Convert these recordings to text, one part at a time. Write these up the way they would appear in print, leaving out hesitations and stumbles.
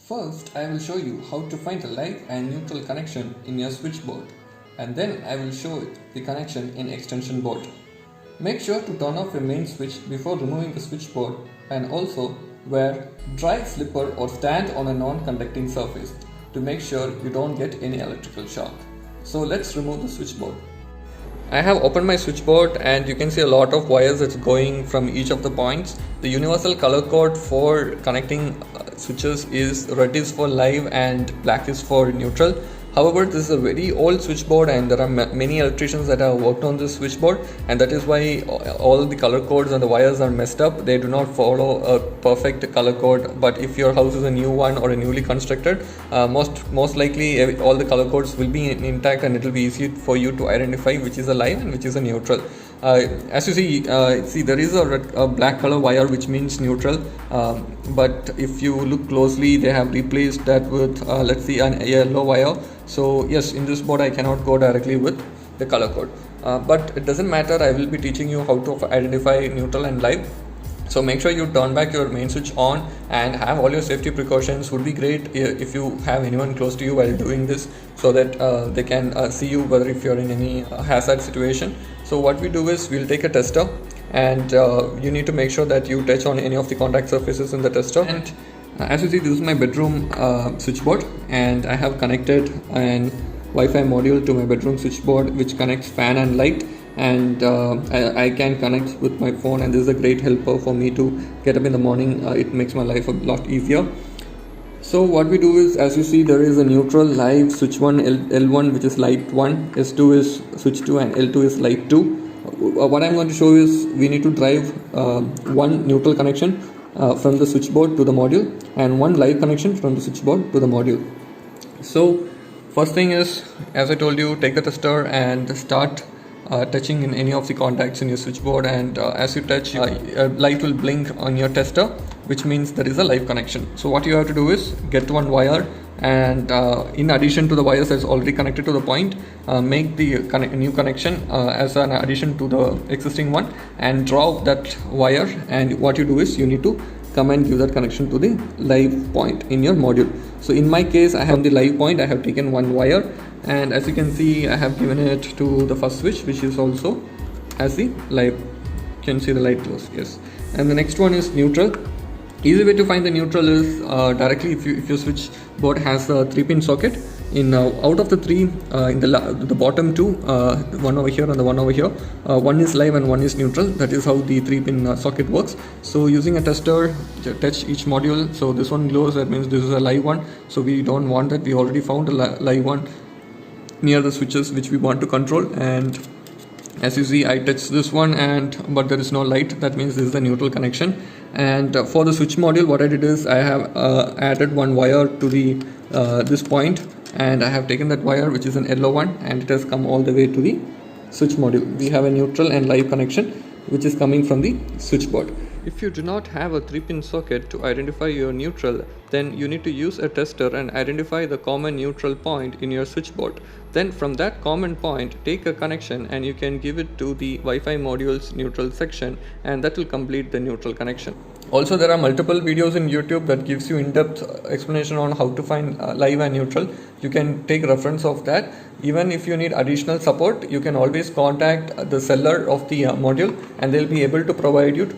First, I will show you how to find a live and neutral connection in your switchboard, and then I will show the connection in extension board. Make sure to turn off your main switch before removing the switchboard, and also wear dry slipper or stand on a non-conducting surface to make sure you don't get any electrical shock. So let's remove the switchboard. I have opened my switchboard and you can see a lot of wires that's going from each of the points. The universal color code for connecting switches is red is for live and black is for neutral. However, this is a very old switchboard and there are many electricians that have worked on this switchboard, and that is why all the color codes and the wires are messed up. They do not follow a perfect color code, but if your house is a new one or a newly constructed, most likely all the color codes will be intact and it will be easy for you to identify which is a live and which is a neutral. As you see, there is a black color wire which means neutral, but if you look closely, they have replaced that with let's see, a yellow wire. So yes, in this board I cannot go directly with the color code, but it doesn't matter. I will be teaching you how to identify neutral and live. So make sure you turn back your main switch on and have all your safety precautions. Would be great if you have anyone close to you while doing this, so that they can see you whether if you're in any hazard situation. So what we do is we'll take a tester, and you need to make sure that you touch on any of the contact surfaces in the tester. And as you see, this is my bedroom switchboard, and I have connected an Wi-Fi module to my bedroom switchboard which connects fan and light, and I can connect with my phone, and this is a great helper for me to get up in the morning. It makes my life a lot easier. So what we do is, as you see, there is a neutral, live, switch 1, L1 which is light 1, S2 is switch 2, and L2 is light 2. What I'm going to show is we need to drive one neutral connection from the switchboard to the module, and one live connection from the switchboard to the module. So first thing is, as I told you, take the tester and start touching in any of the contacts in your switchboard, and as you touch, a light will blink on your tester, which means there is a live connection. So what you have to do is get one wire, and in addition to the wires that's already connected to the point, make the new connection as an addition to the existing one, and draw that wire. And what you do is you need to come and give that connection to the live point in your module. So in my case, I have the live point. I have taken one wire, and as you can see, I have given it to the first switch, which is also as the live. You can see the light glows, yes. And the next one is neutral. Easy way to find the neutral is directly if your switchboard has a 3-pin socket. In out of the 3, in the bottom 2, one over here and the one over here, one is live and one is neutral. That is how the 3-pin socket works. So using a tester, touch each module. So this one glows, that means this is a live one. So we don't want that. We already found a live one near the switches which we want to control, and as you see, I touch this one, but there is no light. That means this is the neutral connection. And for the switch module, what I did is I have added one wire to the this point, and I have taken that wire, which is an yellow one, and it has come all the way to the switch module. We have a neutral and live connection which is coming from the switchboard. If you do not have a 3-pin socket to identify your neutral, then you need to use a tester and identify the common neutral point in your switchboard. Then from that common point, take a connection and you can give it to the Wi-Fi module's neutral section, and that will complete the neutral connection. Also, there are multiple videos in YouTube that gives you in-depth explanation on how to find live and neutral. You can take reference of that. Even if you need additional support, you can always contact the seller of the module, and they'll be able to provide you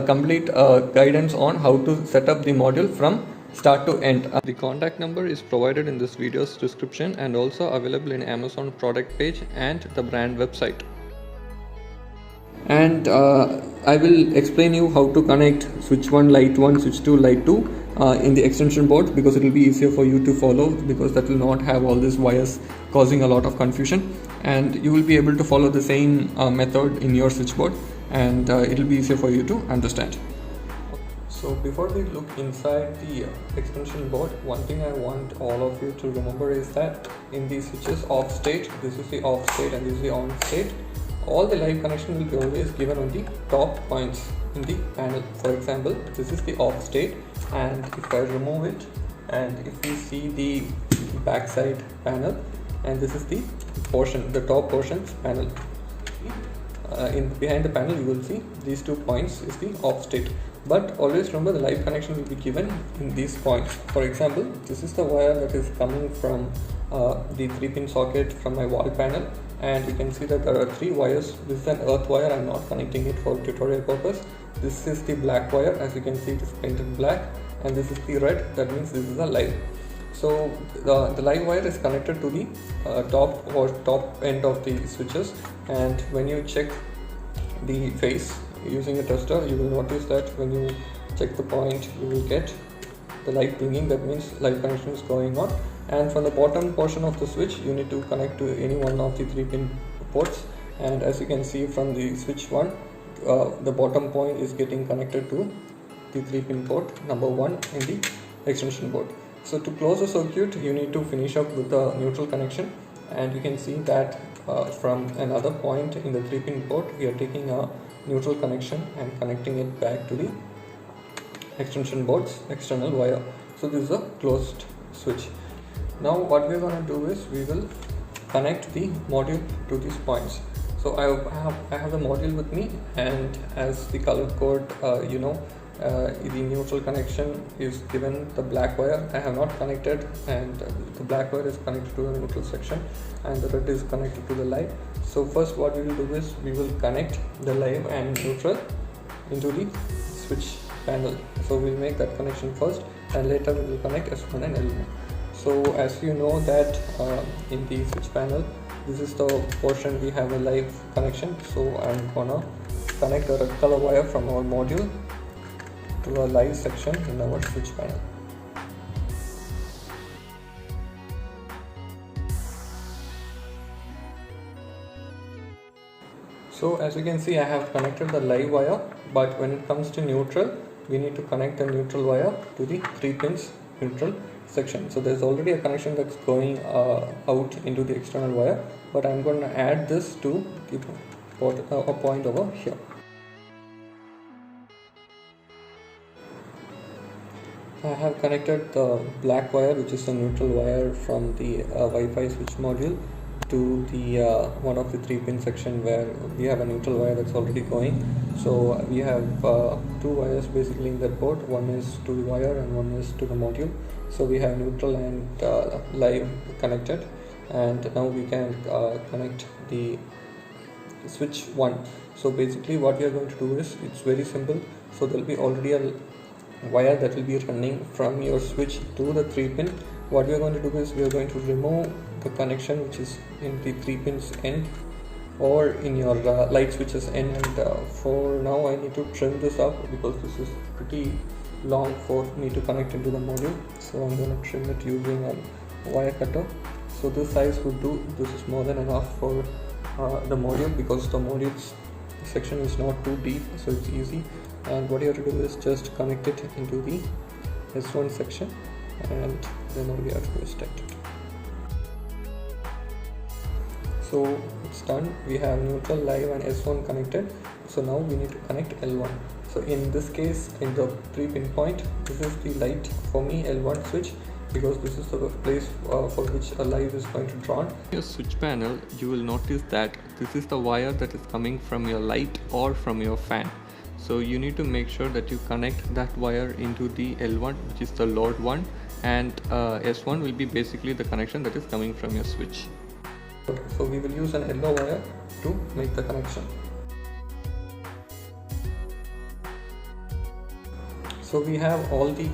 complete guidance on how to set up the module from start to end. The contact number is provided in this video's description and also available in Amazon product page and the brand website. And I will explain you how to connect switch 1 light 1, switch 2 light 2 in the extension board, because it will be easier for you to follow, because that will not have all these wires causing a lot of confusion, and you will be able to follow the same method in your switchboard, and it will be easier for you to understand. So before we look inside the extension board, one thing I want all of you to remember is that in the switches off state, this is the off state and this is the on state, all the live connection will be always given on the top points in the panel. For example, this is the off state, and if I remove it, and if we see the backside panel, and this is the portion, the top portions panel. Behind the panel you will see these 2 points is the off state. But always remember the live connection will be given in these points. For example, this is the wire that is coming from the 3-pin socket from my wall panel, and you can see that there are 3 wires. This is an earth wire, I'm not connecting it for tutorial purpose. This is the black wire, as you can see it is painted black, and this is the red, that means this is a live. So the live wire is connected to the top end of the switches, and when you check the phase using a tester, you will notice that when you check the point, you will get the light blinking, that means live connection is going on. And from the bottom portion of the switch, you need to connect to any one of the 3-pin ports, and as you can see from the switch 1, the bottom point is getting connected to the 3-pin port number 1 in the extension board. So to close the circuit, you need to finish up with the neutral connection, and you can see that from another point in the 3-pin port, we are taking a neutral connection and connecting it back to the extension board's external wire. So this is a closed switch. Now what we are going to do is we will connect the module to these points. So I have the module with me, and as the color code the neutral connection is given the black wire. I have not connected, and the black wire is connected to the neutral section, and the red is connected to the live. So first what we will do is we will connect the live and neutral into the switch panel. So we'll make that connection first, and later we will connect S1 and L1. So as you know that in the switch panel, this is the portion we have a live connection. So I'm gonna connect the red color wire from our module to a live section in our switch panel. So as you can see, I have connected the live wire, but when it comes to neutral, we need to connect the neutral wire to the 3 pins neutral section. So there's already a connection that's going out into the external wire, but I'm going to add this to the a point over here. I have connected the black wire, which is a neutral wire, from the Wi-Fi switch module to the one of the 3-pin section where we have a neutral wire that's already going. So we have 2 wires basically in that port. One is to the wire and one is to the module. So we have neutral and live connected, and now we can connect the switch 1. So basically what we are going to do is, it's very simple. So there will be already a wire that will be running from your switch to the 3-pin. What we are going to do is we are going to remove the connection which is in the 3-pins end or in your light switches end, and for now I need to trim this up because this is pretty long for me to connect into the module. So I'm going to trim it using a wire cutter. So this size would do. This is more than enough for the module, because the module's section is not too deep, so it's easy. And what you have to do is just connect it into the S1 section, and then all we have to do is connect it. So it's done. We have neutral, live and S1 connected. So now we need to connect L1. So in this case, in the 3-pin point, this is the light for me, L1 switch, because this is the place for which a live is going to drawn. In your switch panel, you will notice that this is the wire that is coming from your light or from your fan. So you need to make sure that you connect that wire into the L1, which is the load one, and S1 will be basically the connection that is coming from your switch. So we will use an yellow wire to make the connection. So we have all the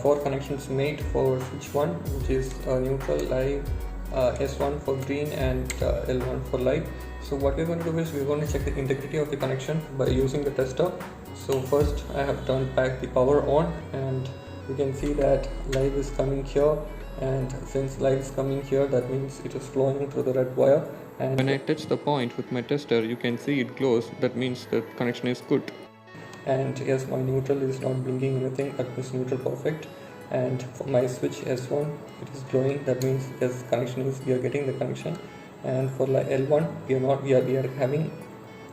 4 connections made for switch 1, which is neutral, live, S1 for green, and L1 for live. So what we're going to do is we're going to check the integrity of the connection by using the tester. So first I have turned back the power on, and you can see that live is coming here, and since live is coming here, that means it is flowing through the red wire. And when I touch the point with my tester, you can see it glows. That means the connection is good. And yes, my neutral is not blinking anything, that means neutral perfect. And for my switch S1, it is glowing, that means yes, connection is, we are getting the connection. And for L1, we are having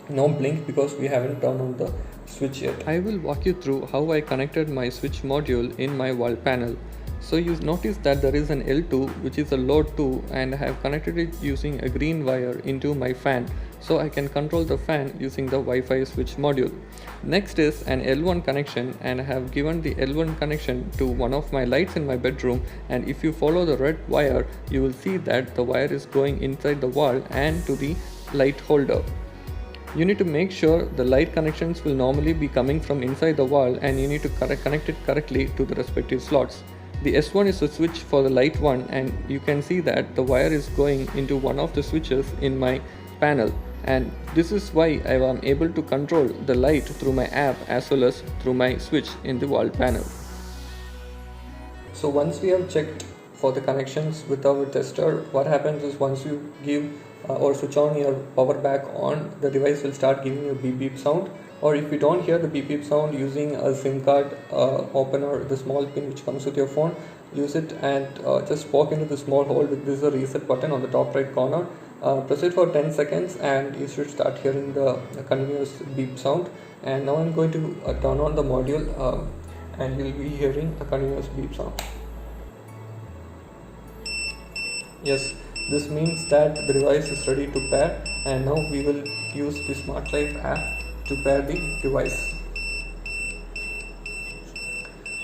no blink because we haven't turned on the switch yet. I will walk you through how I connected my switch module in my wall panel. So you notice that there is an L2 which is a load 2, and I have connected it using a green wire into my fan. so I can control the fan using the Wi-Fi switch module. Next is an L1 connection, and I have given the L1 connection to one of my lights in my bedroom, and if you follow the red wire you will see that the wire is going inside the wall and to the light holder. You need to make sure the light connections will normally be coming from inside the wall, and you need to connect it correctly to the respective slots. The S1 is the switch for the light one, and you can see that the wire is going into one of the switches in my panel, and this is why I am able to control the light through my app as well as through my switch in the wall panel. So once we have checked for the connections with our tester, what happens is once you give or switch on your power back on, the device will start giving you beep beep sound. Or if you don't hear the beep beep sound, using a SIM card opener, the small pin which comes with your phone, use it and just poke into the small hole with this reset button on the top right corner. Press it for 10 seconds and you should start hearing the continuous beep sound. And now I'm going to turn on the module and you'll be hearing a continuous beep sound. Yes, this means that the device is ready to pair, and now we will use the Smart Life app to pair the device.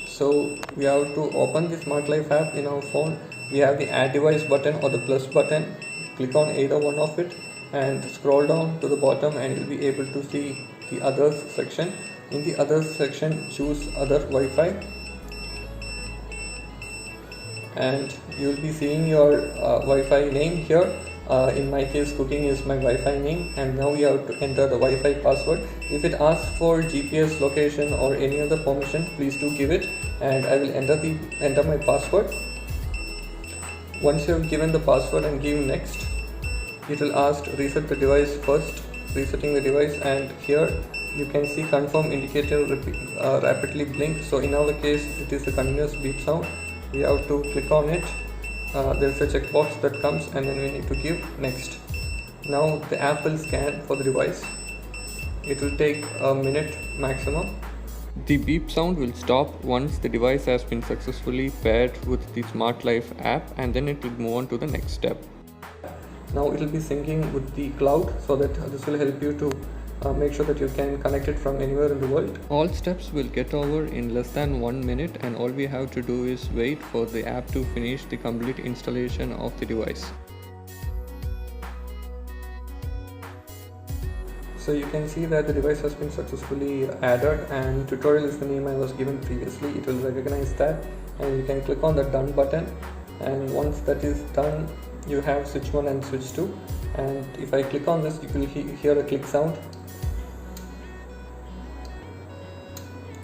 So we have to open the Smart Life app in our phone. We have the add device button or the plus button. Click on either one of it and scroll down to the bottom and you'll be able to see the others section. In the others section, choose other Wi-Fi, and you will be seeing your Wi-Fi name here. In my case, cooking is my Wi-Fi name, and now we have to enter the Wi-Fi password. If it asks for GPS location or any other permission, please do give it, and I will enter my password. Once you have given the password and give next, it will ask to reset the device first. Resetting the device, and here you can see confirm indicator rapidly blink. So in our case it is a continuous beep sound. We have to click on it. There is a checkbox that comes and then we need to give next. Now the app will scan for the device. It will take a minute maximum. The beep sound will stop once the device has been successfully paired with the Smart Life app, and then it will move on to the next step. Now it will be syncing with the cloud, so that this will help you to make sure that you can connect it from anywhere in the world. All steps will get over in less than 1 minute, and all we have to do is wait for the app to finish the complete installation of the device. So you can see that the device has been successfully added, and tutorial is the name I was given previously. It will recognize that, and you can click on the done button, and once that is done you have switch 1 and switch 2, and if I click on this you will hear a click sound.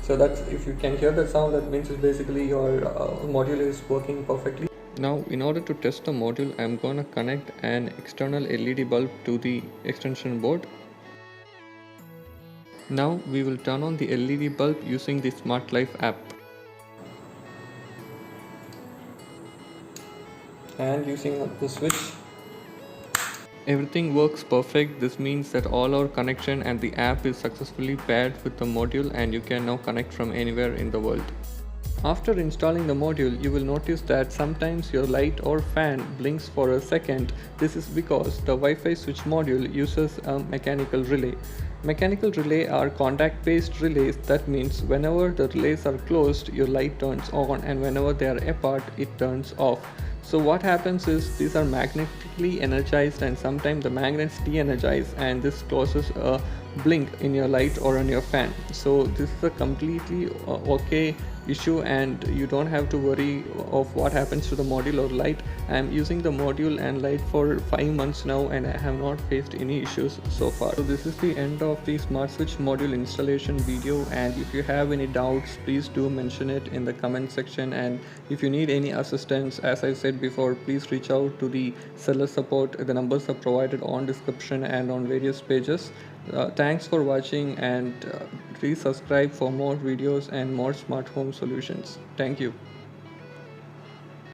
So that's, if you can hear that sound, that means basically your module is working perfectly. Now in order to test the module, I'm gonna connect an external LED bulb to the extension board. Now we will turn on the LED bulb using the Smart Life app. And using the switch, everything works perfect. This means that all our connection and the app is successfully paired with the module, and you can now connect from anywhere in the world. After installing the module, you will notice that sometimes your light or fan blinks for a second. This is because the Wi-Fi switch module uses a mechanical relay. Mechanical relay are contact based relays. That means whenever the relays are closed, your light turns on, and whenever they are apart, it turns off. So what happens is these are magnetically energized, and sometimes the magnets de-energize, and this causes a blink in your light or on your fan. So this is a completely okay issue, and you don't have to worry of what happens to the module or light. I am using the module and light for 5 months now, and I have not faced any issues so far. So this is the end of the Smart Switch module installation video, and if you have any doubts, please do mention it in the comment section. And if you need any assistance, as I said before, please reach out to the seller support. The numbers are provided on description and on various pages. Thanks for watching, and please subscribe for more videos and more smart home solutions. Thank you.